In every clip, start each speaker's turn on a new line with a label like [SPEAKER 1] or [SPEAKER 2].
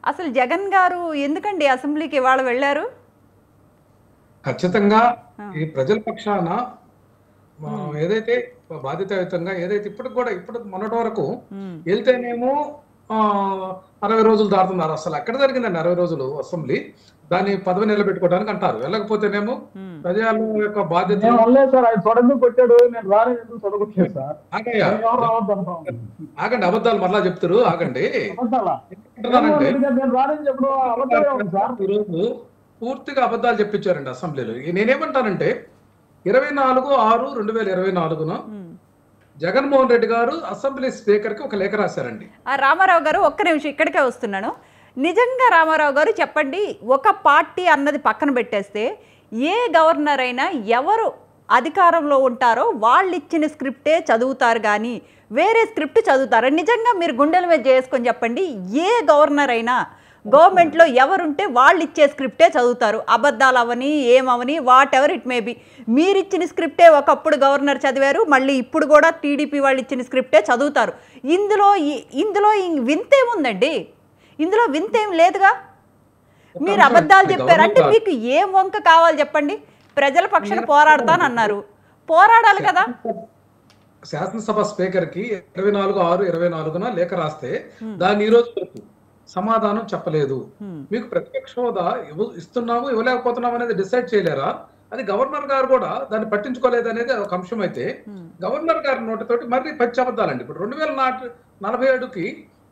[SPEAKER 1] అసలు జగన్ గారు ఎందుకండి అసెంబ్లీకి ఇవాళ వెళ్ళారు?
[SPEAKER 2] ఖచ్చితంగా
[SPEAKER 1] ఆ!
[SPEAKER 2] ఈ ప్రజల పక్షాన
[SPEAKER 1] హ్మ్.
[SPEAKER 2] ఏదైతే బాధ్యతాయుతంగా ఏదైతే ఇప్పటికి కూడా ఇప్పుడు మొన్నటి వరకు
[SPEAKER 1] హ్మ్.
[SPEAKER 2] వెళ్తేనేమో 60 రోజులు దాటుతున్నారు. అసలు ఎక్కడ జరిగిందండి 60 రోజులు అసెంబ్లీ? దాన్ని పదవి నిలబెట్టుకోవడానికి అంటారు. వెళ్ళకపోతేనేమో
[SPEAKER 1] హ్మ్.
[SPEAKER 2] ప్రజల యొక్క
[SPEAKER 3] నేను
[SPEAKER 2] బాధ్యతలు
[SPEAKER 3] అనలేదు సార్. ఆయన సడన్గా కొట్టాడు. నేను రాని ఎందుకు చదువుకోలేదు సార్.
[SPEAKER 2] ఆగయ్యా
[SPEAKER 3] నేను ఎవరు రావద్దు అంటాం.
[SPEAKER 2] ఆగండి, అబద్ధాలు మరలా చెప్తారు, ఆగండి.
[SPEAKER 3] అబద్ధాలా? జగన్మోహన్
[SPEAKER 2] ఎందుకంటున్నానంటే
[SPEAKER 3] రెడ్డి గారు నేను రానని చెప్పడం అబద్ధాలే ఉంది సార్.
[SPEAKER 2] ఈరోజు పూర్తిగా అబద్ధాలు చెప్పించారండి అసెంబ్లీలో. నేనేమంటానంటే 24/6/2024
[SPEAKER 1] హ్మ్.
[SPEAKER 2] జగన్మోహన్ రెడ్డి గారు అసెంబ్లీ స్పీకర్ కి ఒక లేఖ రాశారండి.
[SPEAKER 1] రామారావు గారు ఒక్క నిమిషం ఇక్కడికే వస్తున్నాను. నిజంగా రామారావు గారు చెప్పండి, ఒక పార్టీ అన్నది పక్కన పెట్టేస్తే ఏ గవర్నర్ అయినా ఎవరు అధికారంలో ఉంటారో వాళ్ళు ఇచ్చిన స్క్రిప్టే చదువుతారు కానీ వేరే స్క్రిప్ట్ చదువుతారు. నిజంగా మీరు గుండెల మీద చేసుకొని చెప్పండి, ఏ గవర్నర్ అయినా గవర్నమెంట్లో ఎవరుంటే వాళ్ళు ఇచ్చే స్క్రిప్టే చదువుతారు. అబద్ధాలు అవని ఏమవని whatever it may be, మీరు ఇచ్చిన స్క్రిప్టే ఒకప్పుడు గవర్నర్ చదివారు, మళ్ళీ ఇప్పుడు కూడా టీడీపీ వాళ్ళు ఇచ్చిన స్క్రిప్టే చదువుతారు. ఇందులో వింతేముందండి? ఇందులో వింతేం లేదుగా. మీరు అబద్ధాలు చెప్పారంటే మీకు ఏం వంక కావాలి చెప్పండి? ప్రజల పక్షాన పోరాడతానన్నారు, పోరాడాలి కదా.
[SPEAKER 2] శాసనసభ స్పీకర్ కి 24/6/24 లేఖ రాస్తే దాన్ని ఈ రోజు వరకు సమాధానం చెప్పలేదు. మీకు ప్రతిపక్ష హోదా ఇస్తున్నాము ఇవ్వలేకపోతున్నాము అనేది డిసైడ్ చేయలేరా? అది గవర్నర్ గారు కూడా దాన్ని పట్టించుకోలేదు అనేది ఒక అంశం అయితే, గవర్నర్ గారి నోటితోటి మళ్ళీ పచ్చబద్దాలండి. ఇప్పుడు 2047కి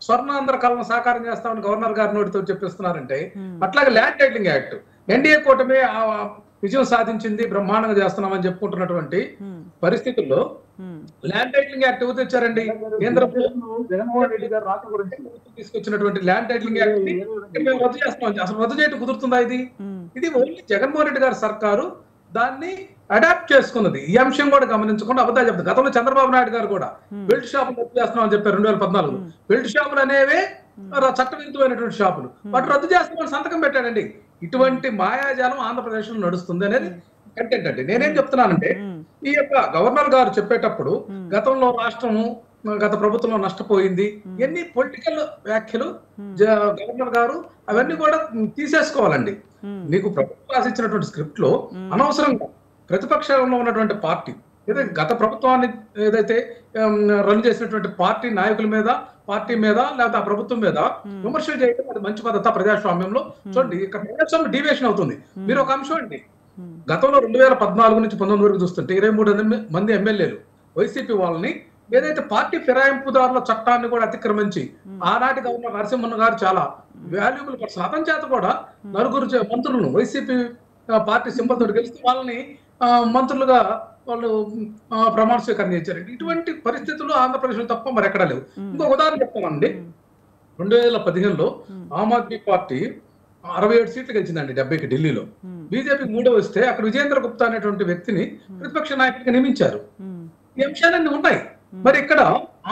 [SPEAKER 2] స్వర్ణాంధ్ర కళను సాకారం చేస్తామని గవర్నర్ గారి నోటితో చెప్పిస్తున్నారంటే, అట్లాగే ల్యాండ్ టైటిలింగ్ యాక్ట్ ఎన్డీఏ కూటమి విజయం సాధించింది, బ్రహ్మాండంగా చేస్తున్నామని చెప్పుకుంటున్నటువంటి పరిస్థితుల్లో ల్యాండ్ టైటిలింగ్ యాక్ట్ ఎవరు తెచ్చారండి? కేంద్ర
[SPEAKER 3] జగన్మోహన్ రెడ్డి గారు రాక గురించి
[SPEAKER 2] తీసుకొచ్చినటువంటి ల్యాండ్ టైటిలింగ్ యాక్ట్ ని మేము రద్దు చేస్తున్నాం. అసలు రద్దు చేయడం కుదురుతుందా? ఇది ఓన్లీ జగన్మోహన్ రెడ్డి గారి సర్కారు దాన్ని అడాప్ట్ చేసుకున్నది. ఈ అంశం కూడా గమనించకుండా అబద్ధాలు చెప్తారు. గతంలో చంద్రబాబు నాయుడు గారు కూడా బెల్ట్ షాపులు రద్దు చేస్తున్నాం అని చెప్పారు 2014. బెల్ట్ షాపులు అనేవే చట్టవిరుద్ధమైనటువంటి షాపులు, వాటి రద్దు చేస్తున్నామని సంతకం పెట్టాడండి. ఇటువంటి మాయాజాలం ఆంధ్రప్రదేశ్ లో నడుస్తుంది అనేది కంటెంట్ అండి. నేనేం చెప్తున్నానంటే, ఈ యొక్క గవర్నర్ గారు చెప్పేటప్పుడు గతంలో రాష్ట్రము గత ప్రభుత్వంలో నష్టపోయింది, ఎన్ని పొలిటికల్ వ్యాఖ్యలు గవర్నర్ గారు అవన్నీ కూడా తీసేసుకోవాలండి. నీకు ప్రభుత్వం రాసిచ్చినటువంటి స్క్రిప్ట్ లో అనవసరంగా ప్రతిపక్షంలో ఉన్నటువంటి పార్టీ ఏదైతే గత ప్రభుత్వాన్ని ఏదైతే రన్ చేసినటువంటి పార్టీ నాయకుల మీద, పార్టీ మీద, లేకపోతే ఆ ప్రభుత్వం మీద విమర్శలు చేయడం అది మంచి పద్ధత ప్రజాస్వామ్యంలో? చూడండి, ఇక్కడ ప్రజాస్వామ్యం డీవియేషన్ అవుతుంది. మీరు ఒక అంశం అండి, గతంలో 2014 నుంచి 19 వరకు చూస్తుంటే 23 మంది ఎమ్మెల్యేలు వైసీపీ వాళ్ళని ఏదైతే పార్టీ ఫిరాయింపుదారుల చట్టాన్ని కూడా అతిక్రమించి ఆనాటి గవర్నర్ నరసింహన్ గారు చాలా వాల్యుబుల్ పర్సన్, అతని చేత కూడా నలుగురు మంత్రులను వైసీపీ పార్టీ సింబల్ తోటి గెలిస్తే వాళ్ళని మంత్రులుగా వాళ్ళు ప్రమాణ స్వీకారం చేశారు. ఇటువంటి పరిస్థితులు ఆంధ్రప్రదేశ్ తప్ప మరి ఎక్కడా లేవు. ఇంకొక ఉదాహరణ చెప్తామండి. 2015లో ఆమ్ ఆద్మీ పార్టీ 67 సీట్లు గెలిచిందండి 70కి ఢిల్లీలో. బీజేపీ 3 వస్తే అక్కడ విజేంద్ర గుప్తా అనేటువంటి వ్యక్తిని ప్రతిపక్ష నాయకుడిగా నియమించారు. ఈ అంశాలన్నీ ఉన్నాయి. మరి ఇక్కడ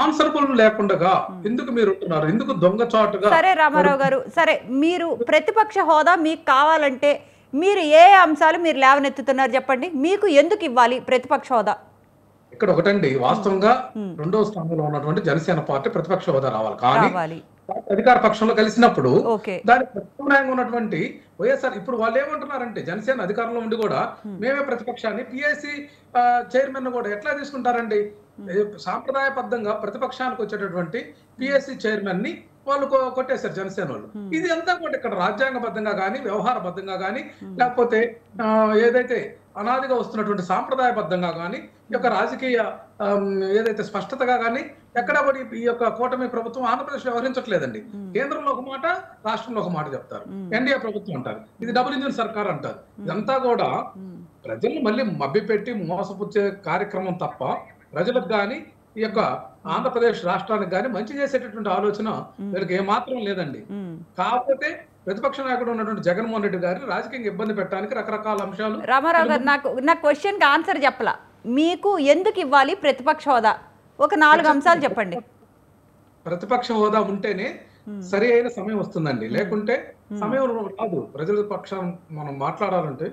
[SPEAKER 2] ఆన్సరబుల్ లేకుండా ఎందుకు మీరు ఉంటున్నారు? ఎందుకు దొంగచాటుగా?
[SPEAKER 1] సరే రామారావు గారు, సరే మీరు ప్రతిపక్ష హోదా మీకు కావాలంటే మీరు ఏ అంశాలు మీరు లేవనెత్తుతున్నారు చెప్పండి? మీకు ఎందుకు ఇవ్వాలి ప్రతిపక్ష హోదా?
[SPEAKER 2] ఇక్కడ ఒకటండి, వాస్తవంగా 2వ స్థానంలో ఉన్నటువంటి జనసేన పార్టీ ప్రతిపక్ష హోదా రావాలి. కానీ అధికార పక్షంలో కలిసినప్పుడు దానికి ప్రత్యామ్నాయంగా ఉన్నటువంటి వైఎస్ఆర్ ఇప్పుడు వాళ్ళు ఏమంటున్నారంటే, జనసేన అధికారంలో ఉండి కూడా మేమే ప్రతిపక్షాన్ని, పిఐసి చైర్మన్ కూడా ఎట్లా తీసుకుంటారండి? సాంప్రదాయబద్ధంగా ప్రతిపక్షానికి వచ్చేటటువంటి పిఎస్సి చైర్మన్ ని వాళ్ళు కొట్టేశారు జనసేన వాళ్ళు. ఇది అంతా కూడా ఇక్కడ రాజ్యాంగబద్ధంగా కానీ, వ్యవహారబద్ధంగా కానీ, లేకపోతే ఏదైతే అనాదిగా వస్తున్నటువంటి సాంప్రదాయబద్ధంగా కానీ, ఈ యొక్క రాజకీయ ఏదైతే స్పష్టతగా కానీ ఎక్కడా కూడా ఈ యొక్క కూటమి ప్రభుత్వం ఆంధ్రప్రదేశ్ వ్యవహరించట్లేదండి. కేంద్రంలో ఒక మాట, రాష్ట్రంలో ఒక మాట చెప్తారు. ఎన్డీఏ ప్రభుత్వం అంటారు, ఇది డబుల్ ఇంజిన్ సర్కార్ అంటారు. ఇదంతా కూడా ప్రజల్ని మళ్ళీ మభ్యపెట్టి మోసపుచ్చే కార్యక్రమం తప్ప ప్రజలకు కానీ ఈ యొక్క ఆంధ్రప్రదేశ్ రాష్ట్రానికి కానీ మంచి చేసేటటువంటి ఆలోచన వీళ్ళకి ఏమాత్రం లేదండి. కాకపోతే ప్రతిపక్ష నాయకుడు ఉన్నటువంటి జగన్మోహన్ రెడ్డి గారిని రాజకీయంగా ఇబ్బంది పెట్టడానికి రకరకాల అంశాలు.
[SPEAKER 1] రామారావు గారు, నా క్వశ్చన్కి ఆన్సర్ చెప్పలా. మీకు ఎందుకు ఇవ్వాలి ప్రతిపక్ష హోదా? ఒక 4 అంశాలు చెప్పండి.
[SPEAKER 2] ప్రతిపక్ష హోదా ఉంటేనే సరి అయిన సమయం వస్తుందండి, లేకుంటే సమయం రాదు. ప్రజల పక్షం మనం మాట్లాడాలంటే